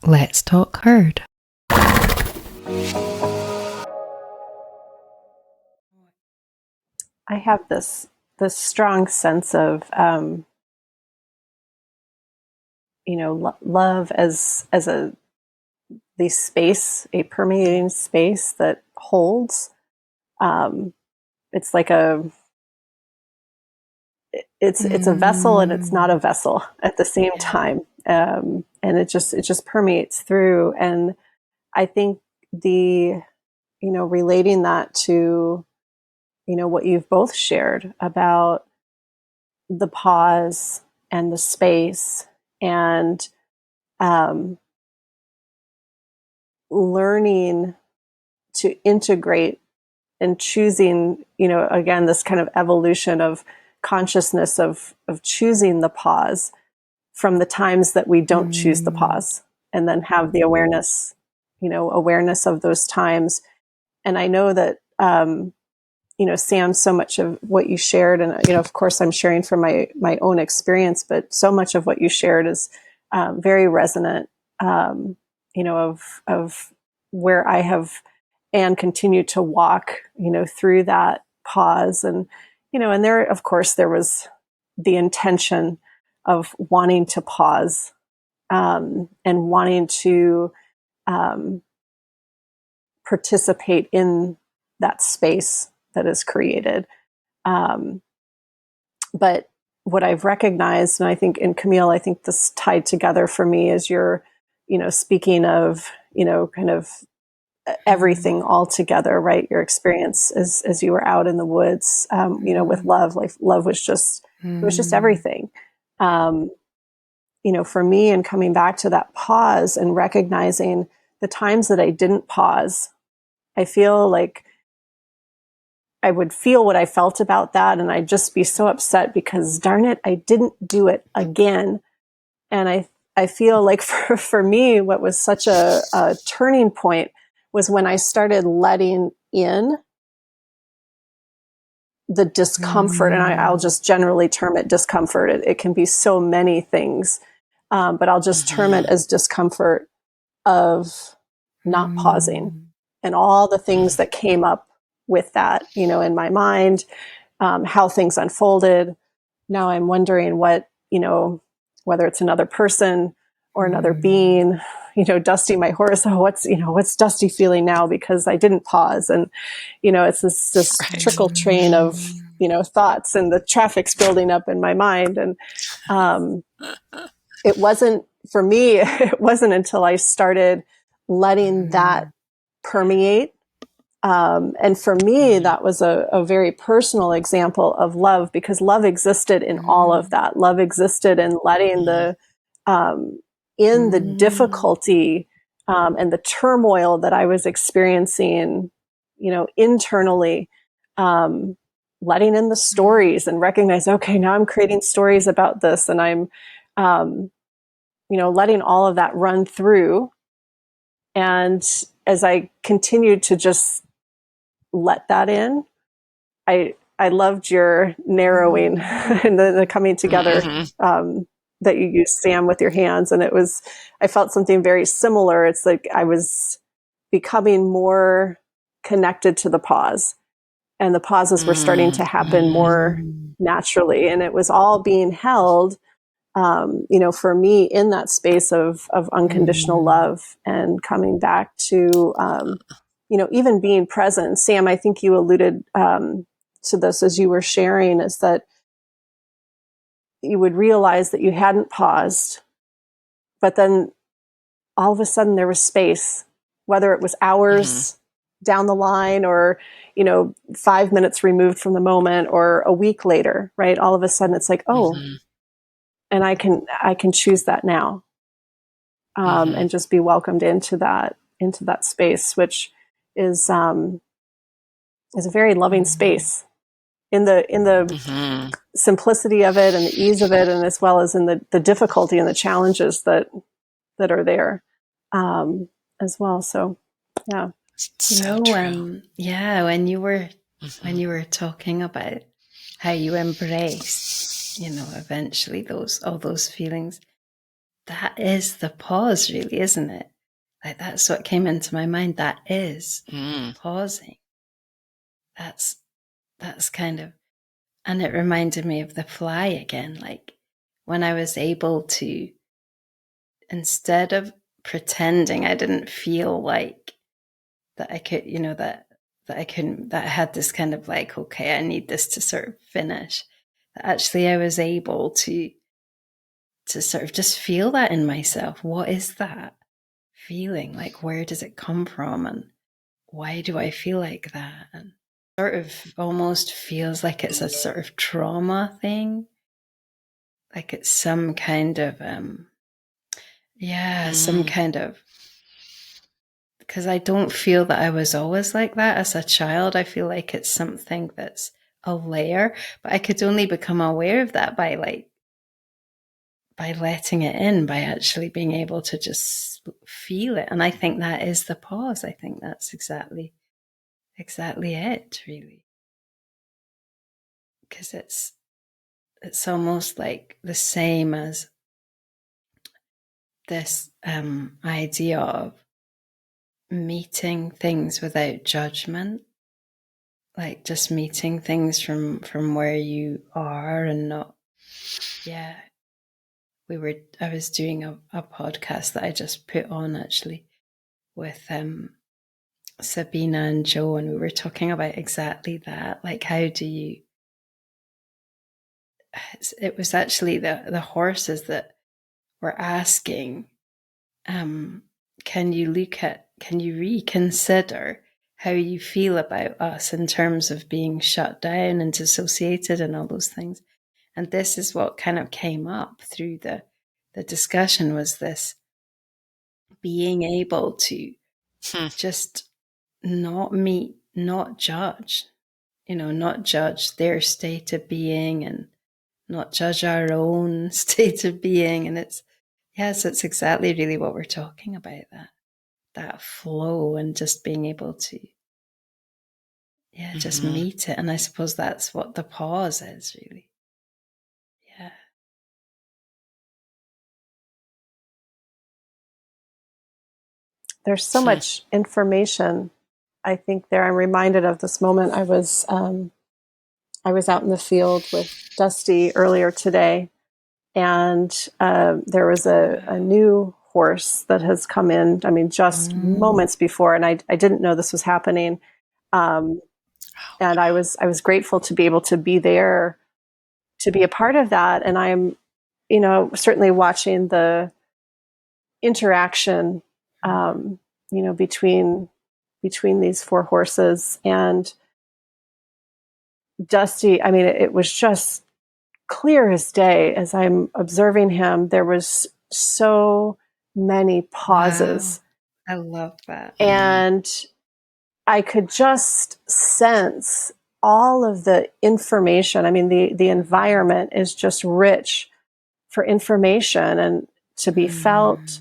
Let's talk heard. I have this strong sense of love as the space, a permeating space that holds. It's like it's a vessel and it's not a vessel at the same time, and it just permeates through. And I think relating that to what you've both shared about the pause and the space and learning to integrate and choosing, again, this kind of evolution of consciousness of choosing the pause from the times that we don't choose the pause, and then have the awareness of those times. And I know that, Sam, so much of what you shared, and, of course I'm sharing from my own experience, but so much of what you shared is very resonant, of where I have and continue to walk, through that pause. And, and there, of course, there was the intention of wanting to pause, and wanting to participate in that space that is created. But what I've recognized, and I think in Camille, I think this tied together for me, is you're, speaking of, kind of everything all together, right? Your experience as you were out in the woods, with love, like love was just, it was just everything. For me, and coming back to that pause and recognizing the times that I didn't pause, I feel like I would feel what I felt about that. And I'd just be so upset because darn it, I didn't do it again. And I feel like for me, what was such a turning point was when I started letting in the discomfort, and I'll just generally term it discomfort. It can be so many things, but I'll just term it as discomfort of not pausing, and all the things that came up with that, in my mind, how things unfolded. Now I'm wondering what, whether it's another person or another being, Dusty, my horse, what's Dusty feeling now because I didn't pause. And, it's this trickle train of, thoughts, and the traffic's building up in my mind. And it wasn't, for me, it wasn't until I started letting that permeate. And for me, that was a very personal example of love, because love existed in all of that. Love existed in letting in the difficulty, and the turmoil that I was experiencing, internally, letting in the stories and recognize, okay, now I'm creating stories about this, and I'm, letting all of that run through. And as I continued to just let that in, I loved your narrowing and the coming together, that you used, Sam, with your hands. And I felt something very similar. It's like I was becoming more connected to the pause, and the pauses were starting to happen more naturally. And it was all being held, for me, in that space of unconditional love, and coming back to, even being present. Sam, I think you alluded to this as you were sharing, is that you would realize that you hadn't paused, but then all of a sudden there was space, whether it was hours down the line, or, 5 minutes removed from the moment, or a week later, right? All of a sudden it's like, oh, and I can choose that now, and just be welcomed into that space, which is a very loving space, in the simplicity of it and the ease of it, and as well as in the difficulty and the challenges that are there, as well. So, yeah. When you were talking about how you embrace, eventually all those feelings, that is the pause, really, isn't it? Like, that's what came into my mind. That is pausing. That's kind of, and it reminded me of the fly again. Like, when I was able to, instead of pretending I didn't feel like that I could, that I couldn't, that I had this kind of like, okay, I need this to sort of finish. Actually, I was able to sort of just feel that in myself. What is that feeling? Like, where does it come from? And why do I feel like that? And sort of almost feels like it's a sort of trauma thing. Like it's some kind of, some kind of, because I don't feel that I was always like that as a child. I feel like it's something that's a layer, but I could only become aware of that by letting it in, by actually being able to just feel it. And I think that is the pause. I think that's exactly it, really. Because it's almost like the same as this idea of meeting things without judgment, like just meeting things from where you are and not, I was doing a podcast that I just put on actually with Sabina and Joe, and we were talking about exactly that. Like, how do you, it was actually the horses that were asking, can you reconsider how you feel about us in terms of being shut down and dissociated and all those things? And this is what kind of came up through the discussion, was this being able to just not judge, not judge their state of being and not judge our own state of being. And it's exactly really what we're talking about, that flow and just being able to, just meet it. And I suppose that's what the pause is, really. Yeah. There's so much information, I think, there. I'm reminded of this moment. I was out in the field with Dusty earlier today, and there was a new horse that has come in. I mean, just moments before, and I didn't know this was happening. And I was grateful to be able to be there, to be a part of that. And I'm, certainly watching the interaction, between these four horses. And Dusty, I mean, it was just clear as day as I'm observing him. There was so many pauses. Wow. I love that. And I could just sense all of the information. I mean, the environment is just rich for information and to be felt,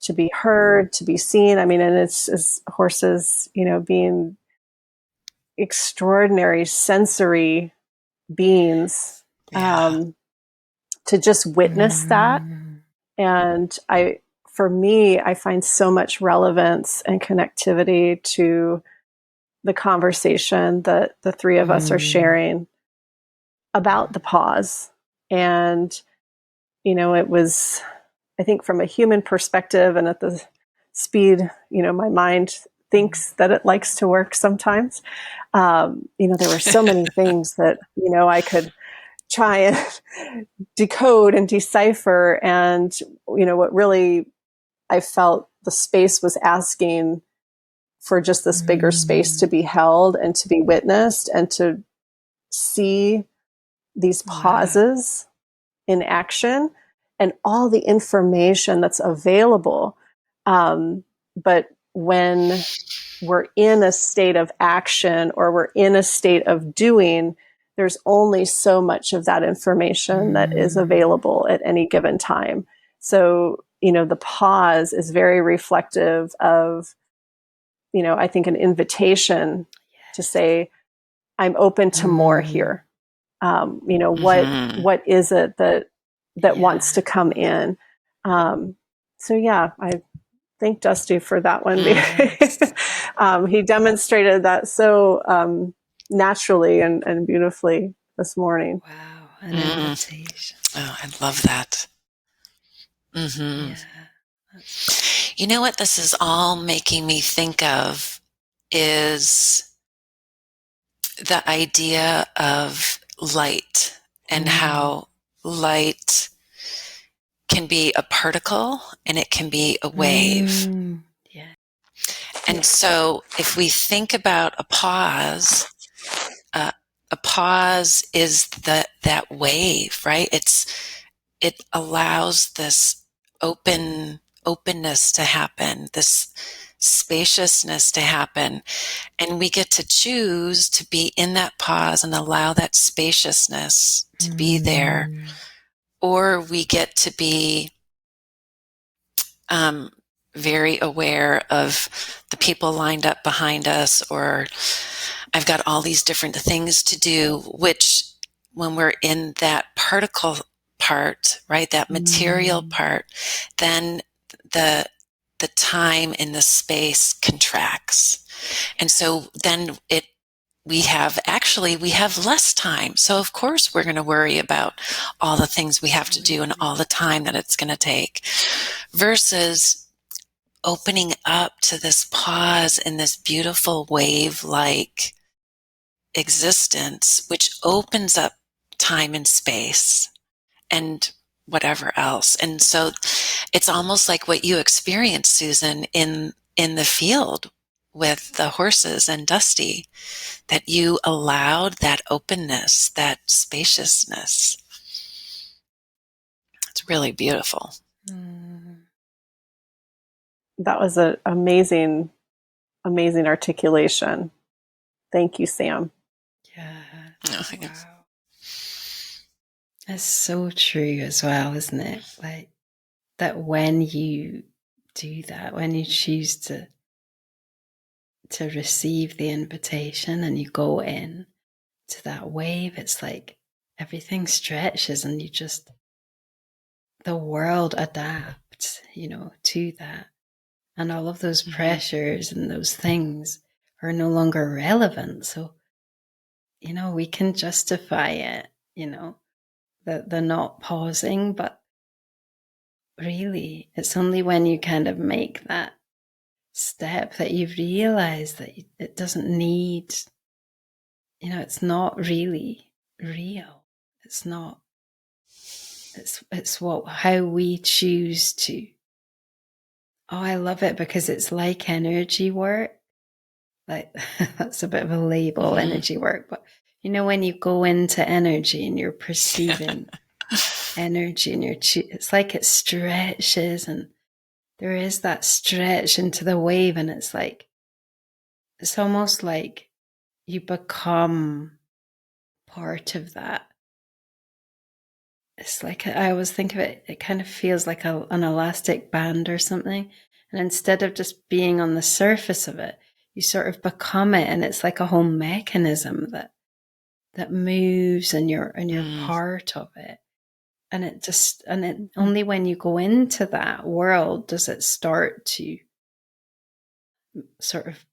to be heard, to be seen. I mean, and it's horses, being extraordinary sensory beings, to just witness that. And for me, I find so much relevance and connectivity to the conversation that the three of us are sharing about the pause. And, it was, I think, from a human perspective and at the speed, my mind thinks that it likes to work sometimes. There were so many things that, I could try and decode and decipher. And, what really I felt the space was asking for just this bigger space to be held and to be witnessed and to see these pauses in action and all the information that's available. But when we're in a state of action or we're in a state of doing, there's only so much of that information that is available at any given time. So, the pause is very reflective of, I think, an invitation to say, I'm open to more here. What is it that wants to come in? So yeah, I thank Dusty for that one. Yes. He demonstrated that so naturally and beautifully this morning. Wow, an invitation. Oh, I love that. Yeah. You know what this is all making me think of is the idea of light and how light can be a particle and it can be a wave. Yeah. And so if we think about a pause is that wave, right? It allows this openness to happen, this spaciousness to happen. And we get to choose to be in that pause and allow that spaciousness to be there. Or we get to be very aware of the people lined up behind us, or I've got all these different things to do, which when we're in that particle part, right, that material part, then the time in the space contracts. And so then we have less time. So of course we're going to worry about all the things we have to do and all the time that it's going to take, versus opening up to this pause in this beautiful wave-like existence, which opens up time and space and whatever else. And so it's almost like what you experienced, Susan, in the field with the horses and Dusty, that you allowed that openness, that spaciousness. It's really beautiful. That was an amazing articulation. Thank you, Sam. Yeah. Oh, Wow. That's so true as well, isn't it? Like that when you do that, when you choose to receive the invitation and you go in to that wave, it's like everything stretches and the world adapts, to that. And all of those pressures and those things are no longer relevant. So, we can justify it, the not pausing, but really it's only when you kind of make that step that you realize that it doesn't need, it's not really real. It's not, it's how we choose to. Oh, I love it because it's like energy work. Like that's a bit of a label, energy work, but when you go into energy and you're perceiving energy and it's like it stretches, and there is that stretch into the wave, and it's almost like you become part of that. It's like, I always think of it, it kind of feels like an elastic band or something. And instead of just being on the surface of it, you sort of become it. And it's like a whole mechanism that moves, and you're part of it. And it only when you go into that world does it start to sort of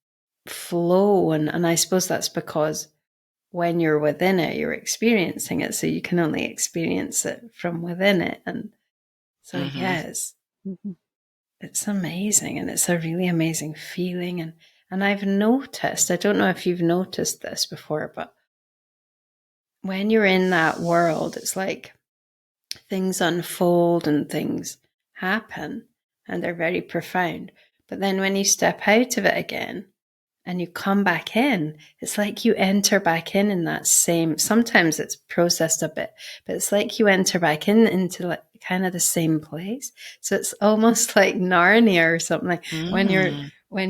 flow. And I suppose that's because when you're within it, you're experiencing it. So you can only experience it from within it. And so, yes, it's amazing. And it's a really amazing feeling. And I've noticed, I don't know if you've noticed this before, but when you're in that world, it's like things unfold and things happen and they're very profound. But then when you step out of it again, and you come back in, it's like you enter back in that same, sometimes it's processed a bit, but it's like you enter back into like kind of the same place. So it's almost like Narnia or something. Like when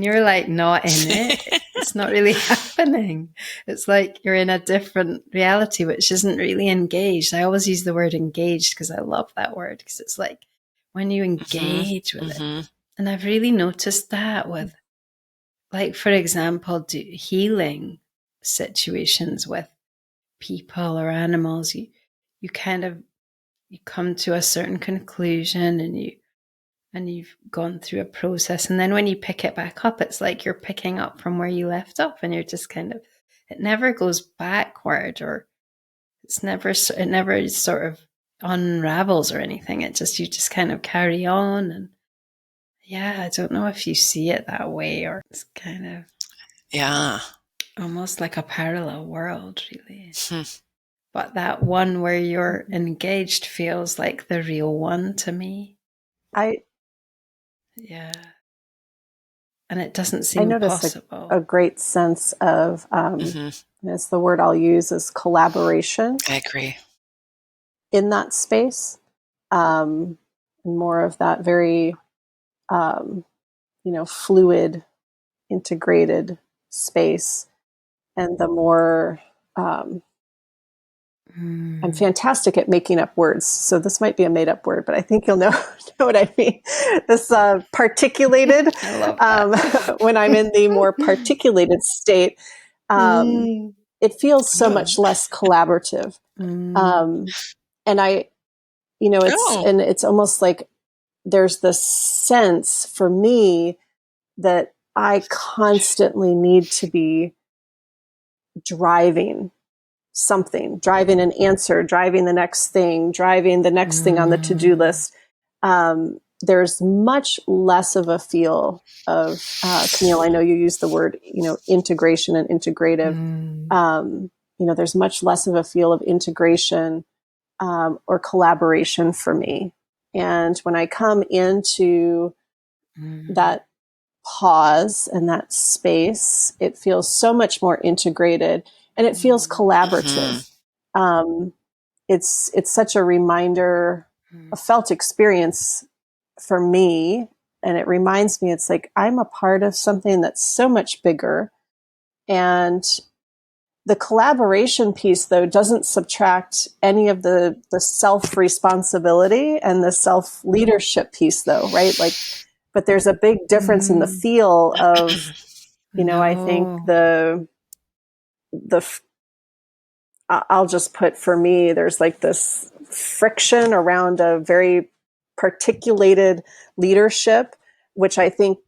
you're like not in it, it's not really happening. It's like you're in a different reality, which isn't really engaged. I always use the word engaged because I love that word, because it's like when you engage with it. And I've really noticed that with, like, for example, healing situations with people or animals, you come to a certain conclusion and you and you've gone through a process. And then when you pick it back up, it's like you're picking up from where you left off, and you're just kind of, it never goes backward, or it never sort of unravels or anything. It just, you just kind of carry on. And yeah, I don't know if you see it that way, or it's kind of, yeah, almost like a parallel world, really. But that one where you're engaged feels like the real one to me. Yeah. And it doesn't seem possible. A great sense of, it's the word I'll use, is collaboration. I agree. In that space, and more of that very, fluid, integrated space. And the more, I'm fantastic at making up words, so this might be a made-up word, but I think you'll know what I mean. This particulated, I love that. when I'm in the more particulated state, it feels so much less collaborative. And it's almost like there's this sense for me that I constantly need to be driving something, driving an answer, driving the next thing, driving the next thing on the to-do list. There's much less of a feel of, Camille, I know you use the word, integration and integrative. There's much less of a feel of integration, or collaboration for me. And when I come into that pause and that space, it feels so much more integrated, and it feels collaborative. It's such a reminder, a felt experience for me. And it reminds me, it's like, I'm a part of something that's so much bigger. And the collaboration piece, though, doesn't subtract any of the self-responsibility and the self-leadership piece, though, right? Like, but there's a big difference in the feel of, I think I'll just put, for me, there's like this friction around a very particulated leadership, which I think,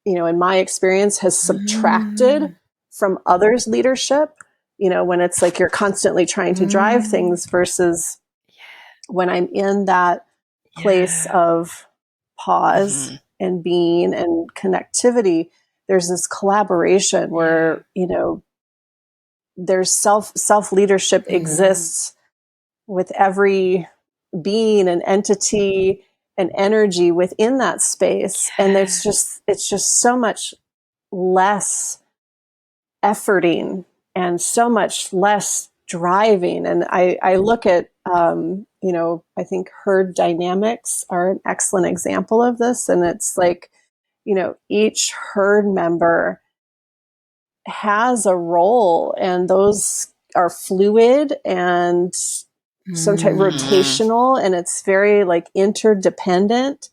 in my experience, has subtracted from others' leadership, when it's like you're constantly trying to drive things, versus when I'm in that place of pause and being and connectivity, there's this collaboration where, there's self leadership exists with every being and entity and energy within that space. And it's just so much less efforting and so much less driving. And I look at, I think herd dynamics are an excellent example of this. And it's like, each herd member has a role, and those are fluid and sometimes rotational, and it's very like interdependent.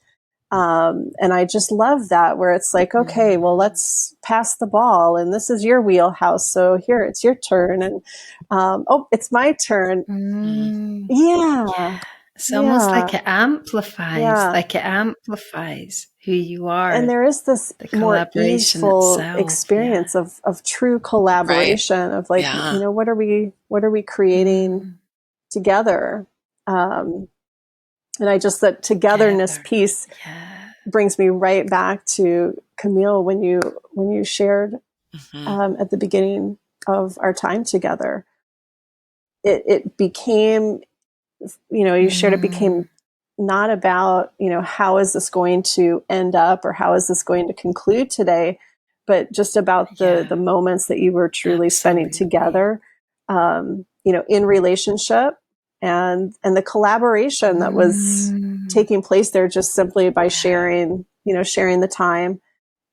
And I just love that, where it's like, okay, well, let's pass the ball, and this is your wheelhouse, so here, it's your turn, and it's my turn. It's almost like it amplifies who you are, and there is this more easeful experience of true collaboration, of like, what are we creating together? And I just, that togetherness piece brings me right back to Camille, when you shared at the beginning of our time together. It became, you shared, it became not about, how is this going to end up, or how is this going to conclude today, but just about the moments that you were truly spending together, in relationship, and the collaboration that was taking place there, just simply by sharing the time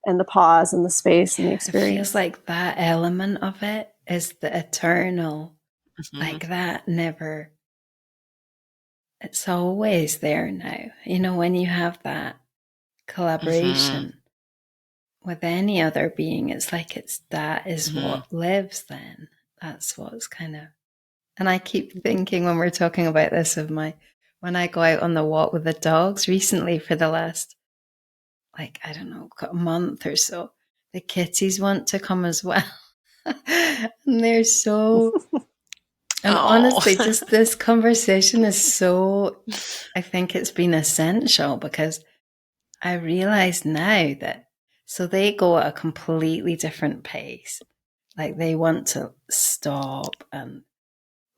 and the pause and the space and the experience. It feels like that element of it is the eternal, like that never, it's always there now. When you have that collaboration with any other being, it's like that is what lives then. That's what's kind of, and I keep thinking when we're talking about this of when I go out on the walk with the dogs recently for the last like, I don't know, a month or so, the kitties want to come as well. And they're so, and honestly, just this conversation is so, I think it's been essential because I realize now that, so they go at a completely different pace. Like they want to stop and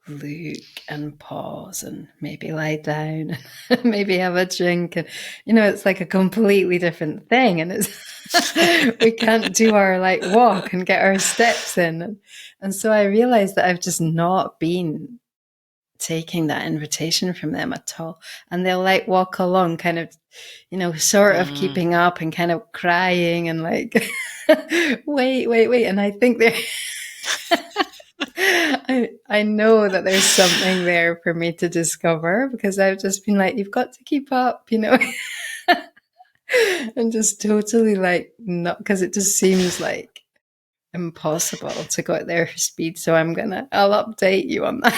look and pause and maybe lie down and maybe have a drink. And, it's like a completely different thing. And it's, we can't do our like walk and get our steps in. And so I realized that I've just not been taking that invitation from them at all. And they'll like walk along kind of, sort of keeping up and kind of crying and like, wait. And I think they're, I know that there's something there for me to discover because I've just been like, you've got to keep up, and just totally like not, because it just seems like impossible to go at their speed. So I'll update you on that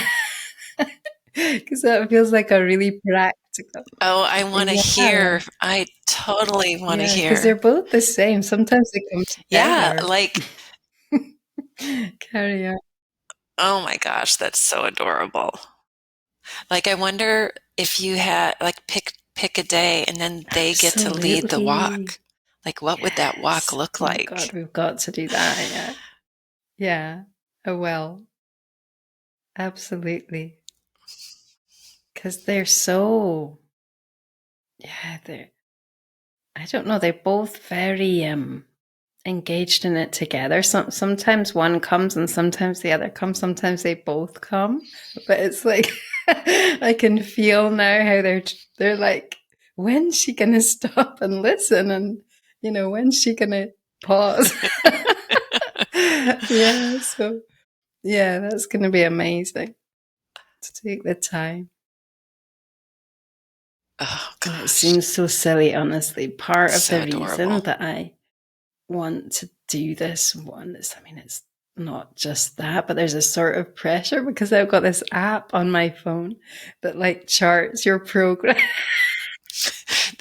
because that feels like a really practical. Oh, I want to hear. I totally want to hear. Because they're both the same. Sometimes they come together. Yeah, like carry on. Oh my gosh, that's so adorable. Like, I wonder if you had like pick a day and then they get to lead the walk. Like, what would that walk look like? Oh God, we've got to do that. Yeah. Oh well. Absolutely. Because they're so. Yeah, I don't know. They're both very engaged in it together. Sometimes one comes and sometimes the other comes. Sometimes they both come, but it's like I can feel now how they're like, when's she gonna stop and listen, and when's she gonna pause? Yeah, so yeah, that's gonna be amazing to take the time. Oh gosh, and it seems so silly, honestly. Part of the adorable. reason that I want to do this one is, it's not just that, but there's a sort of pressure because I've got this app on my phone that like charts your progress.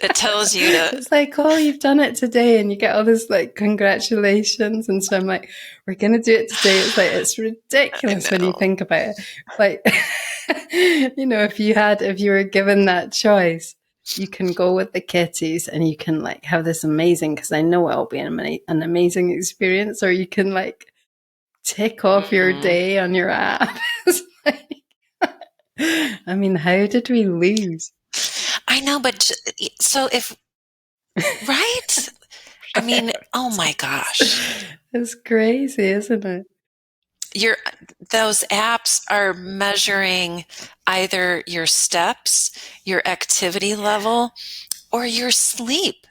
That tells you to. It's like, oh, you've done it today, and you get all this like congratulations. And so I'm like, we're gonna do it today. It's like it's ridiculous when you think about it. Like, if you were given that choice, you can go with the kitties and you can like have this amazing, because I know it'll be an amazing experience, or you can like tick off your day on your app. How did we lose? I know, but so if right? Oh my gosh. It's crazy, isn't it? Those apps are measuring either your steps, your activity level, or your sleep.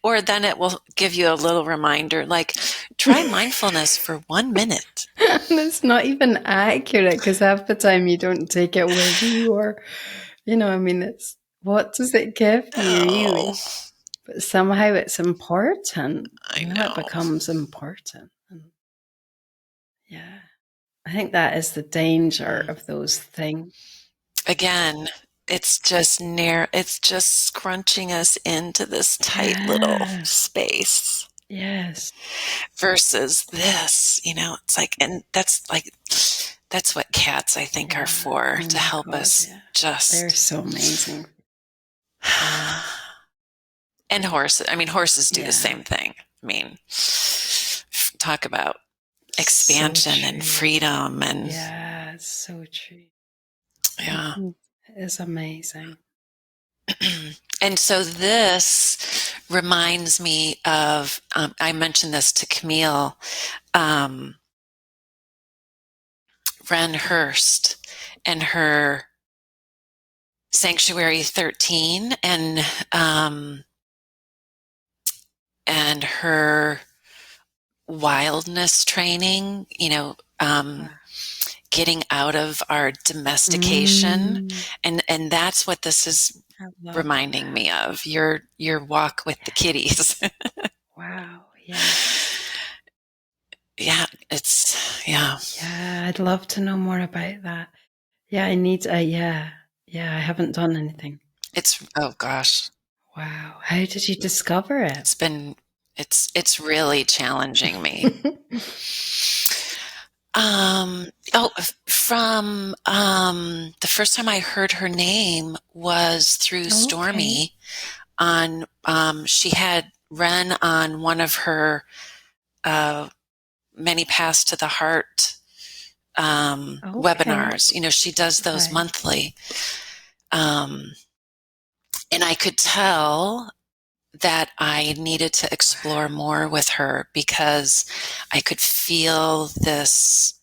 Or then it will give you a little reminder, like try mindfulness for 1 minute. And it's not even accurate because half the time you don't take it with you, or, it's what does it give you really? But somehow it's important. I know. It becomes important. And yeah, I think that is the danger of those things. Again, it's just it's just scrunching us into this tight little space. Yes. Versus this, it's like, and that's what cats, I think, are for, to help us just. They're so amazing. And horses do the same thing. Talk about expansion and freedom and. Yeah, it's so true. Yeah. It is amazing. And so this reminds me of, I mentioned this to Camille, Ren Hurst and her Sanctuary 13 and her wildness training, getting out of our domestication. And that's what this is reminding me of, your walk with the kitties. Wow. Yeah. Yeah, yeah, I'd love to know more about that. Yeah, I need I haven't done anything. oh gosh. Wow. How did you discover it? It's really challenging me. From the first time I heard her name was through Stormy on, she had run on one of her Many Paths to the Heart webinars. She does those monthly. And I could tell that I needed to explore more with her because I could feel this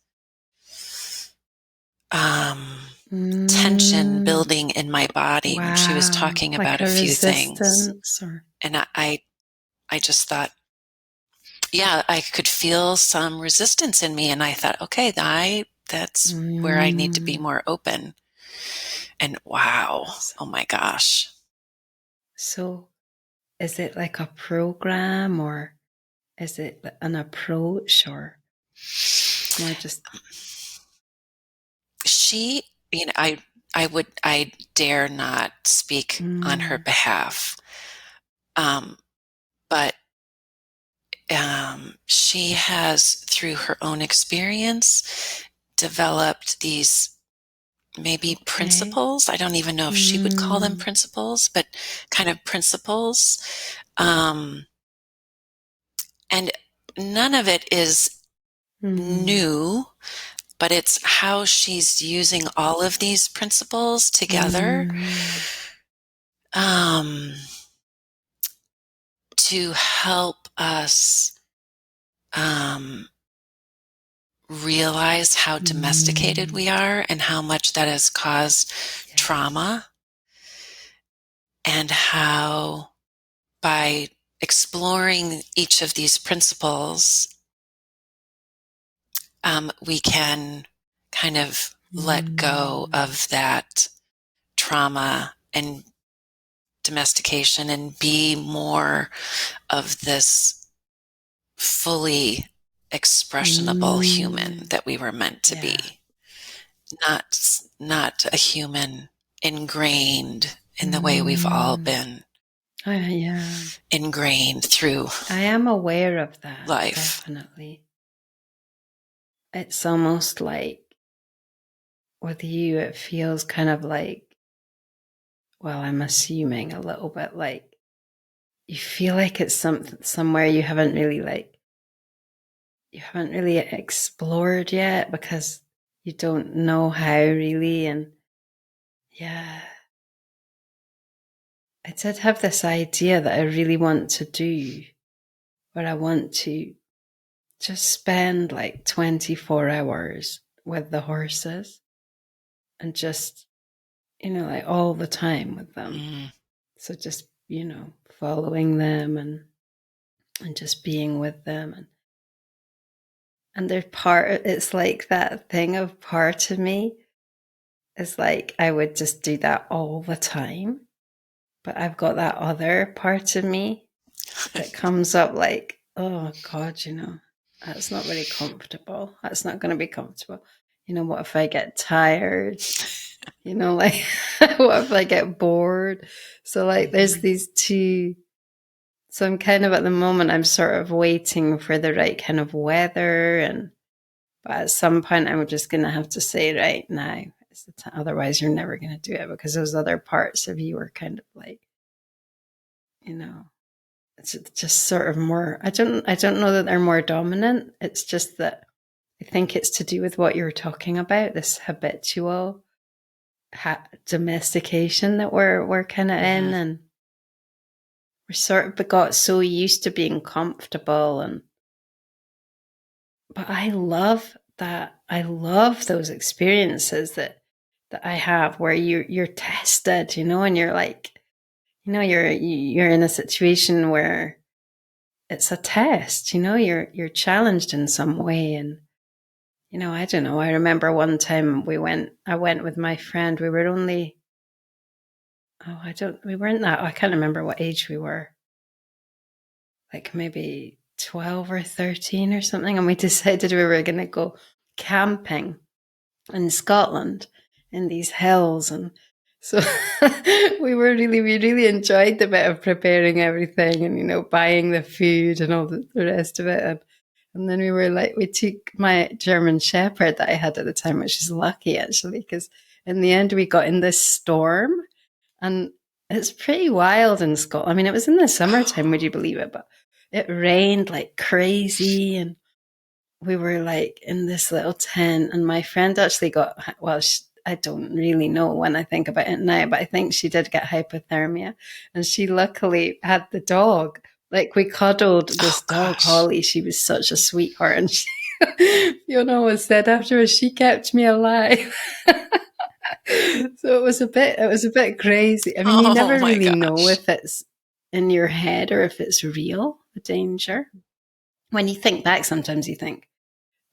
tension building in my body when she was talking about a few things. And I just thought, yeah, I could feel some resistance in me. And I thought, okay, that's where I need to be more open. And wow, oh my gosh. So is it like a program, or is it an approach, or more just... She, I dare not speak on her behalf. But she has, through her own experience, developed these maybe principles. I don't even know if she would call them principles, but kind of principles. And none of it is new, but it's how she's using all of these principles together to help us realize how domesticated we are and how much that has caused trauma, and how by exploring each of these principles, we can kind of let go of that trauma and domestication and be more of this fully expressionable human that we were meant to be. Not a human ingrained in the way we've all been ingrained through I am aware of that life. Definitely. It's almost like with you it feels kind of like, well, I'm assuming a little bit like you feel like it's somewhere you haven't really explored yet because you don't know how really. And I did have this idea that I really want to do, where I want to just spend like 24 hours with the horses and just, like all the time with them. So just, following them and just being with them. And they're it's like that thing of part of me is like, I would just do that all the time. But I've got that other part of me that comes up like, oh God, that's not very comfortable. That's not going to be comfortable. What if I get tired? Like, what if I get bored? So like, there's these two. So I'm kind of, at the moment, I'm sort of waiting for the right kind of weather. But at some point I'm just going to have to say, right now is the time. Otherwise you're never going to do it, because those other parts of you are kind of like, it's just sort of more, I don't know that they're more dominant. It's just that I think it's to do with what you were talking about, this habitual domestication that we're kind of in, and we're sort of got so used to being comfortable. But I love that. I love those experiences that I have where you're tested, and you're like, you're in a situation where it's a test, you're challenged in some way. And, I don't know. I remember one time I went with my friend. We were only, we weren't that, I can't remember what age we were. Like maybe 12 or 13 or something. And we decided we were going to go camping in Scotland in these hills. And So we really enjoyed the bit of preparing everything and, buying the food and all the rest of it. And then we took my German Shepherd that I had at the time, which is lucky actually, because in the end we got in this storm, and it's pretty wild in Scotland. I mean, it was in the summertime, would you believe it? But it rained like crazy, and we were like in this little tent, and my friend actually got, I don't really know when I think about it now, but I think she did get hypothermia, and she luckily had the dog. Like, we cuddled this dog, Holly. She was such a sweetheart, and she, Fiona said afterwards, she kept me alive. So it was a bit crazy. I mean, you never really know if it's in your head or if it's real, the danger. When you think back, sometimes you think,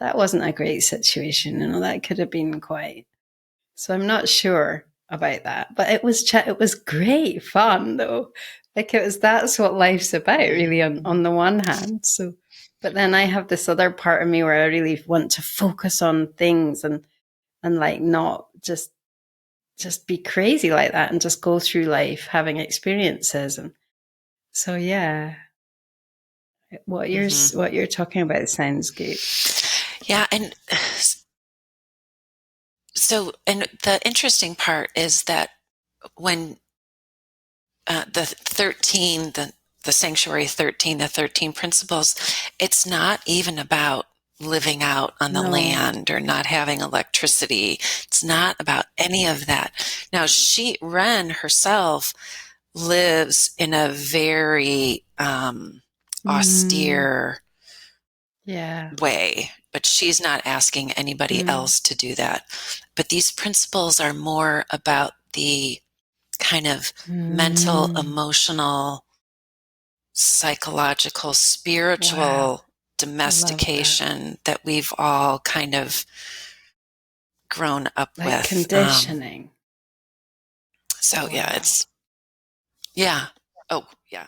that wasn't a great situation, that could have been quite. So I'm not sure about that, but it was great fun though. Like, that's what life's about, really, on the one hand. So, but then I have this other part of me where I really want to focus on things and like not just be crazy like that and just go through life having experiences. And so, yeah, what you're talking about sounds good. Yeah. And so, and the interesting part is that when the Sanctuary 13, the 13 principles, it's not even about living out on the land or not having electricity. It's not about any of that. Now, Ren herself lives in a very austere way, but she's not asking anybody else to do that. But these principles are more about the kind of mental, emotional, psychological, spiritual domestication that we've all kind of grown up with. Conditioning. So yeah, it's, yeah. Oh, yeah.